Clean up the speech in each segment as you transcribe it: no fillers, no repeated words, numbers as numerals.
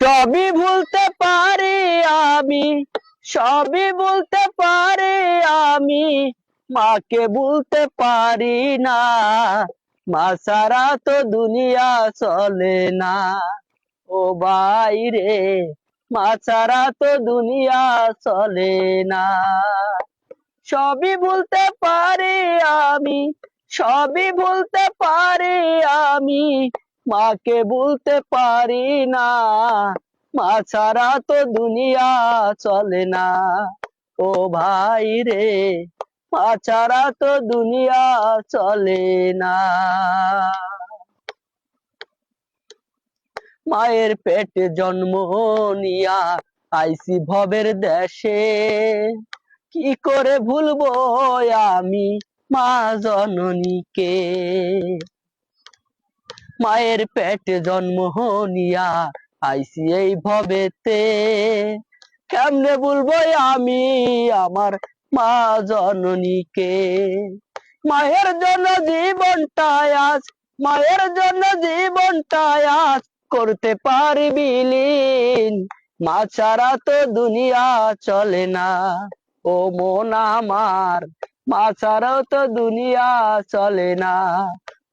সবই ভুলতে পারি আমি, সবই বলতে পারি আমি, মাকে ভুলতে পারি না। মা ছাড়া তো দুনিয়া চলে না। ও ভাই রে, মা ছাড়া তো দুনিয়া চলে না। সবই বলতে পারি আমি, সবই বলতে পারি আমি, মাকে বলতে পারি না। মা ছাড়া তো দুনিয়া চলে না। ও ভাই রে, মা ছাড়া তো দুনিয়া চলে না। মায়ের পেটে জন্ম নিয়া আইছি ভবের দেশে, কি করে ভুলবো আমি মা জননীকে। মায়ের পেটে জন্ম নিয়া আইছি এই ভবেতে, কেমনে ভুলবো আমি আমার মা জননীকে। মায়ের জন্য জীবনটা আজ, মায়ের জন্য জীবনটা আজ করতে পারি বিলীন। মা ছাড়া তো দুনিয়া চলে না। ও মন আমার, মা ছাড়াও তো দুনিয়া চলে না।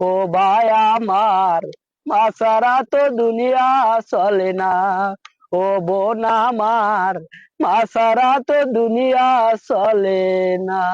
ও ভাই আমার, মা ছাড়া তো দুনিয়া চলে না। ও বোন আমার, মা ছাড়া তো দুনিয়া চলে না।